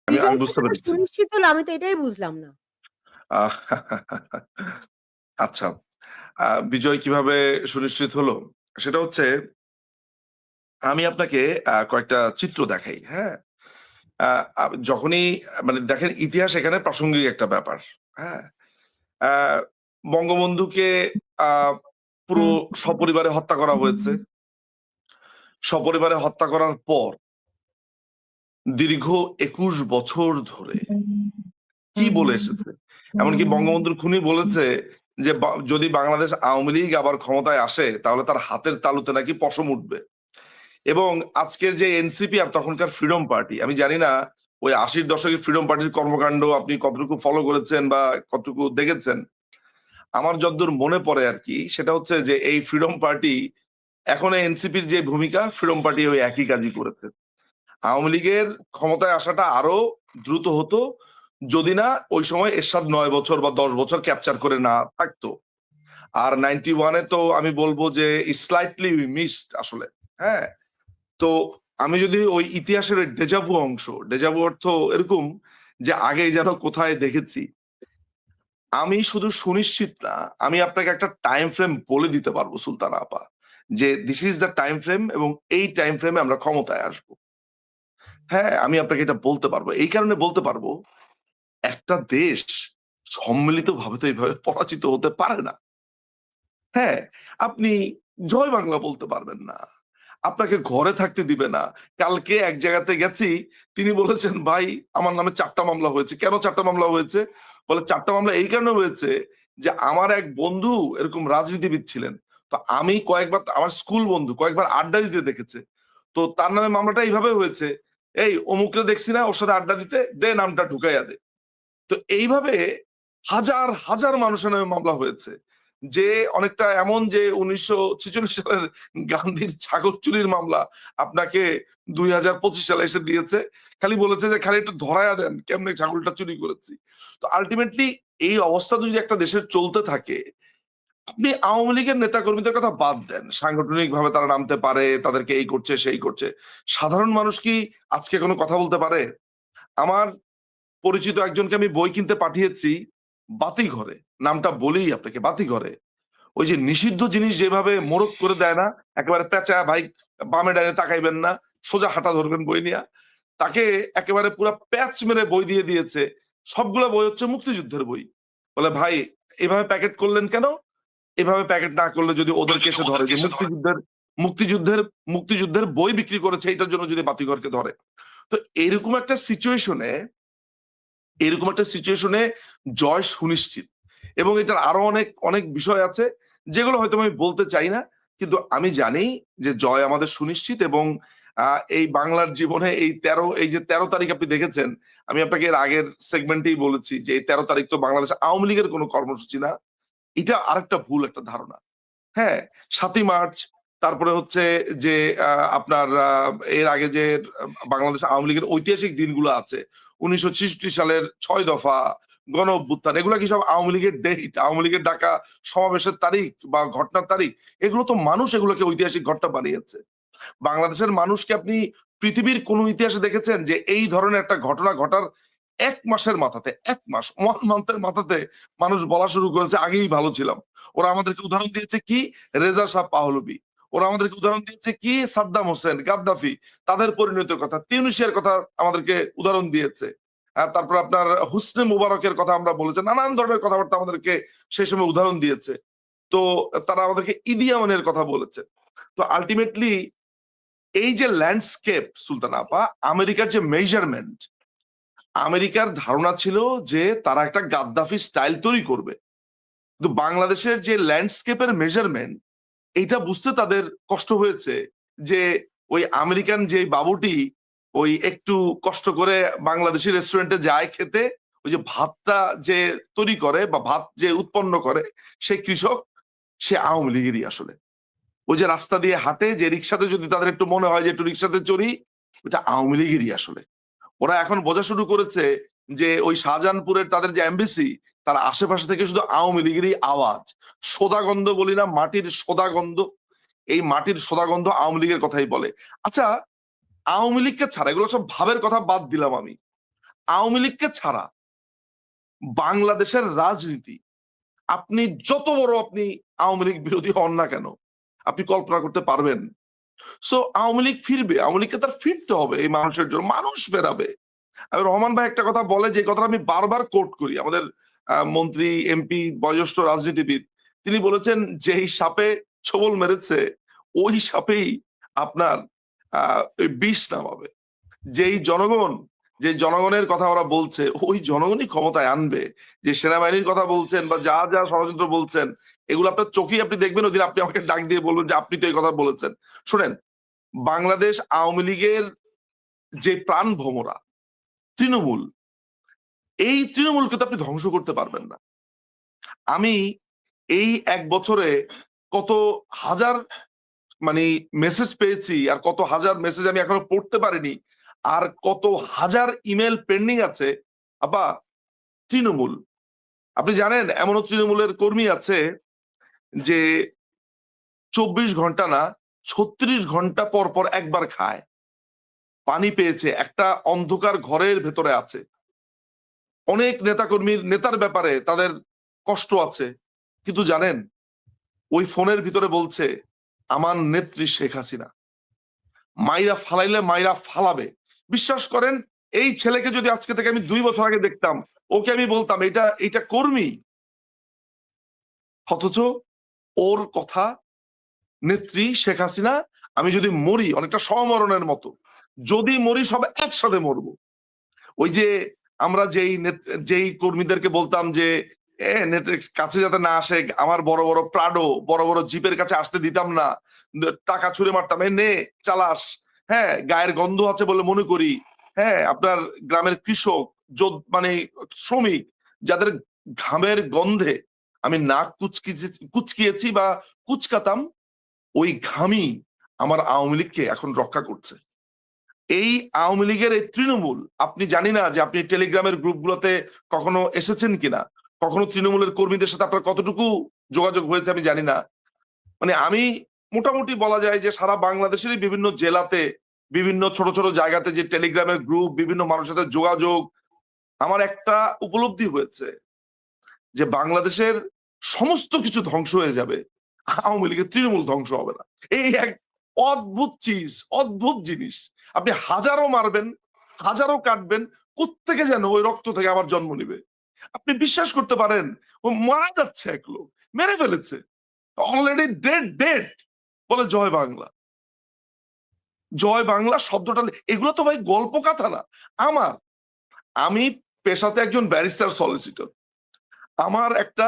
আমি বিজয় বুঝতে কিভাবে পেরেছি। সুনিশ্চিত হলো আমি তো এটাই বুঝলাম না। আহ আচ্ছা। বিজয় কিভাবে সুনিশ্চিত হলো? সেটা হচ্ছে আমি আপনাকে কয়েকটা চিত্র দেখাই, হ্যাঁ? আ আ যখনই মানে দেখেন ইতিহাস এখানে প্রাসঙ্গিক একটা ব্যাপার, হ্যাঁ? আ বঙ্গবন্ধুকে আ পুরো সপরিবারে হত্যা করা হয়েছে। সপরিবারে হত্যা করার পর দীর্ঘ ২১ বছর ধরে কি বলে এসেছে? এমনকি বঙ্গবন্ধুর খুনি বলেছে যে, যদি বাংলাদেশ আওয়ামী লীগ আবার ক্ষমতায় আসে তাহলে তার হাতের তালুতে নাকি পশম উঠবে। এবং আজকের যে এনসিপি আর তখনকার ফ্রিডম পার্টি, আমি জানি না ওই ৮০ দশকের ফ্রিডম পার্টির কর্মকাণ্ড আপনি কতটুকু ফলো করেছেন বা কতটুকু দেখেছেন। আমার যদ্দূর মনে পড়ে আরকি সেটা হচ্ছে যে এই ফ্রিডম পার্টি এখন এনসিপির যে ভূমিকা ফ্রিডম পার্টি ওই একই কাজই করেছে। আওয়ামী লীগের ক্ষমতায় আসাটা আরো দ্রুত হতো যদি না ওই সময় এরশাদ ৯ বছর বা ১০ বছর ক্যাপচার করে না থাকতো। আর 91 এ তো আমি বলব যে স্লাইটলি উই মিসড আসলে। হ্যাঁ? তো আমি যদি ওই ইতিহাসের ওই ডেজাভু অংশ, ডেজাভু অর্থ এরকম যে আগে যেন কোথায় দেখেছি। আমি শুধু সুনিশ্চিত না, আমি আপনাকে একটা টাইম ফ্রেম বলে দিতে পারবো সুলতানা আপা। যে this is the time frame এবং এই টাইম ফ্রেমে আমরা ক্ষমতায় আসবো। হ্যাঁ, আমি আপনাকে এটা বলতে পারবো। এই কারণে বলতে পারবো, একটা দেশ সম্মিলিতভাবে তো এভাবে পরাজিত হতে পারে না। হ্যাঁ, আপনি জয় বাংলা বলতে পারবেন না। আপনাকে ঘরে থাকতে দিবে না। কালকে এক জায়গাতে গেছি, তিনি বলেছেন, "ভাই আমার নামে ৪ টা মামলা হয়েছে।" কেন ৪ টা মামলা হয়েছে? বলে ৪ টা মামলা এই কারণে হয়েছে যে আমার এক বন্ধু এরকম রাজনীতিবিদ ছিলেন। তো আমি কয়েকবার আমার স্কুল বন্ধু কয়েকবার আড্ডা দিতে দেখেছে। তো তার নামে মামলাটা এইভাবে হয়েছে, "এই অমুকরে দেখছি না ওর সাথে আড্ডা দিতে, দে নামটা ঢুকাইয়া দে।" তো এইভাবে হাজার, হাজার মানুষের নামে মামলা হয়েছে। যে অনেকটা এমন যে ১৯৪৬ সালের গান্ধীর ছাগল চুরির মামলা আপনাকে ২০২৫ সালে এসে দিয়েছে। খালি বলেছে যে খালি একটু ধরায়া দেন কেমনে ছাগলটা চুরি করেছি। তো আল্টিমেটলি এই অবস্থা যদি একটা দেশের চলতে থাকে, আপনি আওয়ামী লীগের নেতাকর্মীদের কথা বাদ দেন। সাংগঠনিকভাবে তারা নামতে পারে, তাদেরকে এই করছে, সেই করছে। সাধারণ মানুষ কি আজকে কোন কথা বলতে পারে? আমার পরিচিত একজনকে আমি বই কিনতে পাঠিয়েছি বাতিঘরে। নামটা বলেই আপনাকে বাতিঘরে। ওই যে নিষিদ্ধ জিনিস যেভাবে মোড়ক করে দেয় না? একেবারে পেঁচায়া ভাই বামে ডাইনে তাকাইবেন না। সোজা হাঁটা ধরবেন বই নিয়া। তাকে একেবারে পুরা প্যাচ মেরে বই দিয়ে দিয়েছে। সবগুলা বই হচ্ছে মুক্তিযুদ্ধের বই। বলে ভাই এভাবে প্যাকেট করলেন কেন? এভাবে প্যাকেট না করলে যদি ওদেরকে এসে ধরে যে মুক্তিযুদ্ধের মুক্তিযুদ্ধের বই বিক্রি করেছে এটার জন্য যদি বাতিঘরকে ধরে। তো এরকম একটা সিচুয়েশনে এরকম একটা সিচুয়েশনে জয় সুনিশ্চিত। এবং এটার আরো অনেক, অনেক বিষয় আছে যেগুলো হয়তো আমি বলতে চাই না। কিন্তু আমি জানি যে জয় আমাদের সুনিশ্চিত এবং আ এই বাংলার জীবনে এই যে ১৩ তারিখ আপনি দেখেছেন, আমি আপনাকে এর আগের সেগমেন্টেই বলেছি যে এই ১৩ তারিখ তো বাংলাদেশ আওয়ামী লীগের কোন কর্মসূচি না। এটা আরেকটা ভুল একটা ধারণা। হ্যাঁ, ৭ই মার্চ তারপরে হচ্ছে যে আ আপনার এর আগে যে বাংলাদেশ আওয়ামী লীগের ঐতিহাসিক দিনগুলো আছে। ১৯৬৬ সালের ৬ দফা, গণ অভ্যুত্থান এগুলা কি সব আওয়ামী লীগের ডেট, আওয়ামী লীগের ডাকা সমাবেশের তারিখ বা ঘটনার তারিখ? এগুলো তো মানুষ এগুলোকে ঐতিহাসিক ঘটনা বানিয়েছে। বাংলাদেশের মানুষকে আপনি পৃথিবীর কোন ইতিহাসে দেখেছেন যে এই ধরনের একটা ঘটনা ঘটার ১ মাসের মাথাতে ১ মাস 1 মান্থ এর মাথাতে মানুষ বলা শুরু করেছে আগেই ভালো ছিলাম। ওরা আমাদেরকে উদাহরণ দিয়েছে কি? রেজা শাহ পাহলভী। ওরা আমাদেরকে উদাহরণ দিয়েছে কি? সাদ্দাম হোসেন, গাদ্দাফি তাদের পরিণতির কথা। তিউনিসিয়ার কথা আমাদেরকে উদাহরণ দিয়েছে। তারপর আপনার হুসনে মুবারকের কথা আমরা বলেছি। নানান ধরনের কথাবার্তা আমাদেরকে সেই সময় উদাহরণ দিয়েছে। তো তারা আমাদেরকে ইদি আমিনের কথা বলেছে। তো আল্টিমেটলি এই যে ল্যান্ডস্কেপ সুলতানা আপা, আমেরিকার যে মেজারমেন্ট, আমেরিকার ধারণা ছিল যে তারা একটা গাদ্দাফি স্টাইল তৈরি করবে। কিন্তু বাংলাদেশের যে ল্যান্ডস্কেপের মেজারমেন্ট এইটা বুঝতে তাদের কষ্ট হয়েছে যে ওই আমেরিকান যে বাবুটি ওই একটু কষ্ট করে বাংলাদেশি রেস্টুরেন্টে যায় খেতে, ওই যে ভাতটা যে তৈরি করে বা ভাত যে উৎপন্ন করে সেই কৃষক সে আওয়ামী লীগেরই আসলে। ওই যে রাস্তা দিয়ে হাঁটে যে রিক্সাতে যদি তাদের একটু মনে হয় যে একটু রিক্সাতে চড়ি, ওটা আওয়ামী লীগেরই আসলে। ওরা এখন বোঝা শুরু করেছে যে ওই শাহজাহানপুরের তাদের যে এমবেসি তার আশেপাশে থেকে শুধু আওয়ামী লীগেরই আওয়াজ। সোদাগন্ধ বলি না, মাটির সোদাগন্ধ। এই মাটির সোদাগন্ধ আওয়ামী লীগের কথাই বলে। আচ্ছা, আওয়ামী লীগকে ছাড়া এগুলো সব ভাবের কথা বাদ দিলাম আমি। আওয়ামী লীগকে ছাড়া বাংলাদেশের রাজনীতি আপনি যত বড় আপনি আওয়ামী লীগ বিরোধী হন না কেন, আপনি কল্পনা করতে পারবেন? সো আওয়ামী লীগ ফিরবে, আওয়ামী লীগকে তার ফিরতে হবে এই মানুষের জন্য, মানুষ ফেরাবে। আমি রহমান ভাই একটা কথা বলে, যে কথাটা আমি বারবার কোট করি, আমাদের মন্ত্রী এমপি বয়োজ্যেষ্ঠ রাজনীতিবিদ, তিনি বলেছেন যেই সাপে ছোবল মেরেছে ওই সাপেই আপনার বিষ নামাবে। যেই জনগণ, যে জনগণের কথা ওরা বলছে ওই জনগণই ক্ষমতায় আনবে। যে সেনাবাহিনীর কথা বলছেন বা যা যা ষড়যন্ত্র বলছেন, এগুলো আপনার চোখেই আপনি দেখবেন, ওদিন আপনি আমাকে ডাক দিয়ে বলবেন যে আপনি তো এই কথা বলেছেন। শোনেন, বাংলাদেশ আওয়ামী লীগের যে প্রাণ ভোমরা তৃণমূল, এই তৃণমূলকে তো আপনি ধ্বংস করতে পারবেন না। আমি এই 1 বছরে কত হাজার মানে মেসেজ পেয়েছি, আর কত হাজার মেসেজ আমি এখনো পড়তে পারিনি, আর কত হাজার ইমেল পেন্ডিং আছে। আপা, তৃণমূল, আপনি জানেন এমনও তৃণমূলের কর্মী আছে যে 24 ঘন্টা না 36 ঘন্টা পর পর একবার খায়, পানি পেয়েছে, একটা অন্ধকার ঘরের ভেতরে আছে। অনেক নেতাকর্মীর নেতার ব্যাপারে তাদের কষ্ট আছে, কিন্তু জানেন ওই ফোনের ভিতরে বলছে আমার নেত্রী শেখ হাসিনা, মাইরা ফালাইলে মাইরা ফালাবে। বিশ্বাস করেন, এই ছেলেকে যদি আজকে থেকে আমি 2 বছর আগে দেখতাম, ওকে আমি বলতাম এটা এটা কর্মী, অথচ ওর কথা নেত্রী শেখ হাসিনা, আমি যদি মরি অনেকটা সমরণের মতো, যদি মরি সব একসাথে মরবো। ওই যে আমরা যেই কর্মীদেরকে বলতাম যে নেত্রীর কাছে যাতে না আসে, আমার বড় বড় প্রাডো বড় বড় জিপের কাছে আসতে দিতাম না, টাকা ছুঁড়ে মারতাম, নে চালাস, হ্যাঁ গায়ের গন্ধ আছে বলে মনে করি, হ্যাঁ আপনার গ্রামের কৃষক মানে শ্রমিক যাদের ঘামের গন্ধে আমি নাক কুচকিয়েছি বা কুচকাতাম, ওই ঘামই আমার আওয়ামী লীগকে এখন রক্ষা করছে। এই আওয়ামী লীগের এই তৃণমূল, আপনি জানি না যে আপনি টেলিগ্রামের গ্রুপগুলোতে কখনো এসেছেন কিনা, কখনো তৃণমূলের কর্মীদের সাথে আপনার কতটুকু যোগাযোগ হয়েছে আমি জানি না। মানে আমি মোটামুটি বলা যায় যে সারা বাংলাদেশেরই বিভিন্ন জেলাতে, বিভিন্ন ছোট ছোট জায়গাতে যে টেলিগ্রামের গ্রুপ, বিভিন্ন মানুষের সাথে যোগাযোগ, আমার একটা উপলব্ধি হয়েছে যে বাংলাদেশের সমস্ত কিছু ধ্বংস হয়ে যাবে, আওয়ামী লীগের তৃণমূল ধ্বংস হবে না। এই এক অদ্ভুত চিজ, অদ্ভুত জিনিস। আপনি হাজারো মারবেন, হাজারো কাটবেন, কোত্থেকে যেন ওই রক্ত থেকে আবার জন্ম নিবে। আপনি বিশ্বাস করতে পারেন, ও মারা যাচ্ছে, এক লোক মেরে ফেলেছে, অলরেডি ডেড ডেড, বলে জয় বাংলা। জয় বাংলা শব্দটা, এগুলো তো ভাই গল্প কথা না। আমার আমি পেশাতে একজন ব্যারিস্টার সলিসিটর। আমার একটা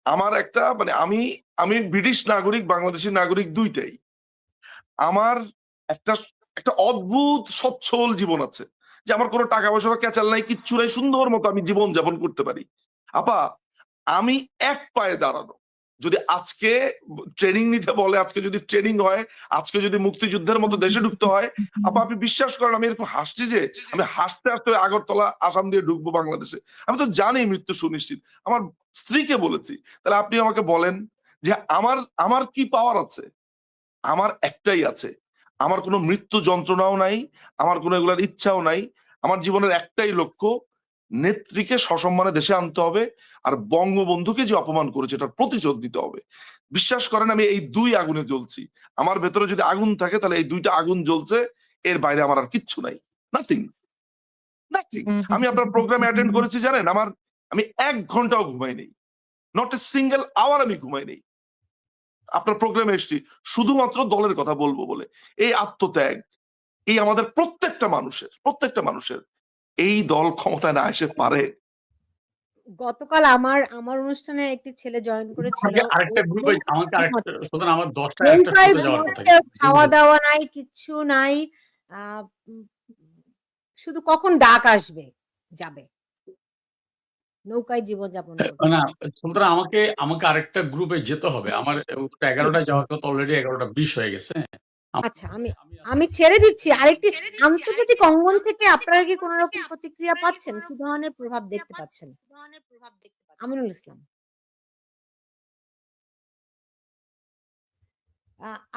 আমার একটা মানে আমি আমি ব্রিটিশ নাগরিক, বাংলাদেশী নাগরিক দুইটাই। আমার একটা একটা অদ্ভুত সচ্ছল জীবন আছে, যে আমার কোনো টাকা পয়সা ক্যাচাল নাই, কিচ্ছু নাই, সুন্দর মতো আমি জীবন যাপন করতে পারি। আপা, আমি এক পায়ে দাঁড়ানো, যদি আজকে ট্রেনিং নিতে বলে, আজকে যদি ট্রেনিং হয়, আজকে যদি মুক্তিযুদ্ধের মতো দেশে ঢুকতে হয়, আপা আপনি বিশ্বাস করেন আমি এরকম হাসছি যে আমি হাসতে হাসতে আগরতলা আসাম দিয়ে ঢুকবো বাংলাদেশে। আমি তো জানি মৃত্যু সুনিশ্চিত, আমার স্ত্রীকে বলেছি। তাহলে আপনি আমাকে বলেন যে আমার আমার কি পাওয়ার আছে? আমার একটাই আছে, আমার কোনো মৃত্যু যন্ত্রণাও নাই, আমার কোনো এগুলার ইচ্ছাও নাই। আমার জীবনের একটাই লক্ষ্য, নেত্রীকে সসম্মানে দেশে আনতে হবে, আর বঙ্গবন্ধুকে যে অপমান করেছে এটার প্রতিশোধ দিতে হবে। বিশ্বাস করেন আমি এই 2 আগুনে জ্বলছি। আমার ভেতরে যদি আগুন থাকে তাহলে এই 2টা আগুন জ্বলছে, এর বাইরে আমার আর কিচ্ছু নাই। Nothing, nothing. আমি আপনার প্রোগ্রামে অ্যাটেন্ড করেছি জানেন, আমি 1 ঘন্টাও ঘুমাই নাই। নট এ সিঙ্গেল আওয়ার আমি ঘুমাই নাই। আপনার প্রোগ্রামে এসেছি শুধুমাত্র দলের কথা বলবো বলে। এই আত্মত্যাগ, এই আমাদের প্রত্যেকটা মানুষের এই দল ক্ষমতায় না এসে পারে। গতকাল আমার আমার অনুষ্ঠানে একটি ছেলে জয়েন করেছিল। আমাকে আরেকটা ও গ্রুপে, আমাকে আরেকটা, ঘুমাচ্ছে। সুতরাং আমার 10টায় একটা নৌকায় শোতে যাওয়ার কথা। ঘুমাচ্ছে, খাওয়া-দাওয়া নাই, কিচ্ছু নাই। আ উম শুধু কখন ডাক আসবে, যাবে। নৌকায় জীবনযাপন করছে। না, সুতরাং আমাকে আমাকে আরেকটা গ্রুপে যেতে হবে। আমার 11টায় যাওয়ার কথা, অলরেডি 11টা 20 হয়ে গেছে। আচ্ছা, আমি ছেড়ে দিচ্ছি। আরেকটি আন্তর্জাতিক অঙ্গন থেকে আপনারা কি কোন রকম প্রতিক্রিয়া পাচ্ছেন? কি ধরনের প্রভাব দেখতে পাচ্ছেন? আমিনুল ইসলাম।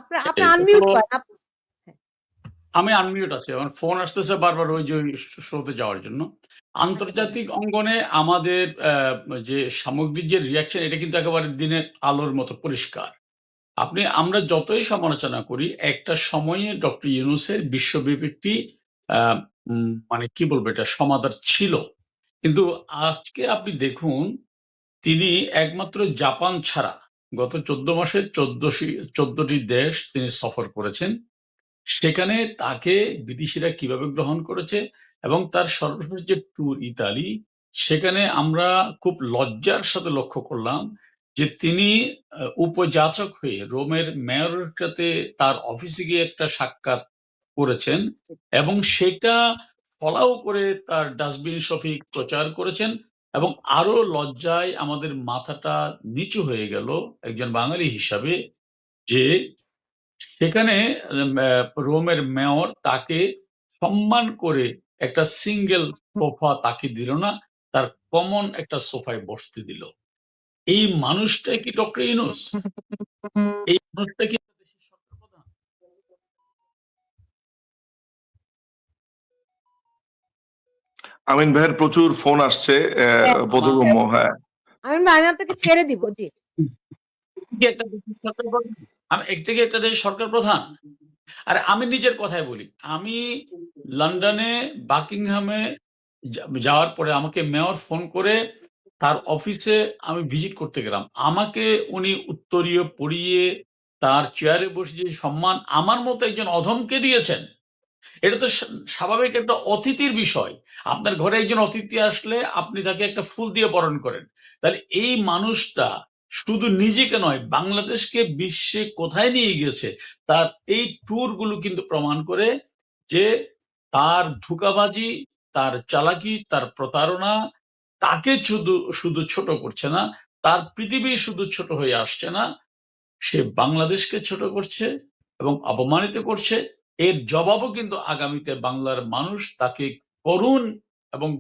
আপনারা এটা তো আনমিউট করেন। হ্যাঁ। আমি আনমিউট আছি। আমার ফোন আসতেছে বারবার ওই যে শোতে যাওয়ার জন্য। আন্তর্জাতিক অঙ্গনে আমাদের যে সামগ্রিক যে রিঅ্যাকশন এটা কিন্তু একেবারে দিনের আলোর মতো পরিষ্কার। আমরা যতই সমালোচনা করি একটা সময়ে ডক্টর ইউনূসের বিশ্বব্যাপী একটি আ মানে কি বলবো এটা সমাদর ছিল। কিন্তু আজকে আপনি দেখুন তিনি একমাত্র জাপান ছাড়া গত ১৪ মাসে ১৪ টি দেশ তিনি সফর করেছেন। সেখানে তাকে বিদেশিরা কিভাবে গ্রহণ করেছে এবং তার সর্বশেষ যে ট্যুর ইতালি, সেখানে আমরা খুব লজ্জার সাথে লক্ষ্য করলাম যে তিনি উপযাচক হয়ে রোমের মেয়রের সাথে তার অফিসে গিয়ে একটা সাক্ষাৎ করেছেন এবং সেটা ফলাও করে তার ডাস্টবিন শফিক প্রচার করেছেন এবং আরো লজ্জায় আমাদের মাথাটা নিচু হয়ে গেল একজন বাঙালি হিসাবে যে সেখানে রোমের মেয়র তাকে সম্মান করে একটা সিঙ্গেল সোফা তাকে দিল না, তার কমন একটা সোফায় বসতে দিল। এই মানুষটাই কি ডক্টর ইউনূস? এই মানুষটা কি দেশের সরকার প্রধান? আমিন ভাইয়ের প্রচুর ফোন আসছে, হ্যাঁ, বোধগম্য। হ্যাঁ, আমিন ভাই আমি আপনাকে ছেড়ে দিব। জি। কি একটা দেশের সরকার প্রধান? এটা কি একটা দেশের সরকার প্রধান? আরে আমি নিজের কথাই বলি। আমি লন্ডনে বাকিংহামে যাওয়ার পরে আমাকে মেয়র ফোন করে তার অফিসে আমি ভিজিট করতে গেলাম। আমাকে উনি উত্তরীয় পড়িয়ে তার চেয়ারে বসে যে সম্মান আমার মতো একজন অধমকে দিয়েছেন। এটা তো স্বাভাবিক একটা অতিথির বিষয়। আপনার ঘরে একজন অতিথি আসলে আপনি তাকে একটা ফুল দিয়ে বরণ করেন। তাহলে এই মানুষটা শুধু নিজেকে নয়, বাংলাদেশকে বিশ্বে কোথায় নিয়ে গিয়েছে তার এই ট্যুর গুলো কিন্তু প্রমাণ করে যে তার ধোঁকাবাজি, তার চালাকি, তার প্রতারণা তাকে শুধু ছোট করছে না, তার পৃথিবী শুধু ছোট হয়ে আসছে না, সে বাংলাদেশকে ছোট করছে এবং অপমানিত করছে। এর জবাবও কিন্তু আগামীতে বাংলার মানুষ তাকে করুণ এবং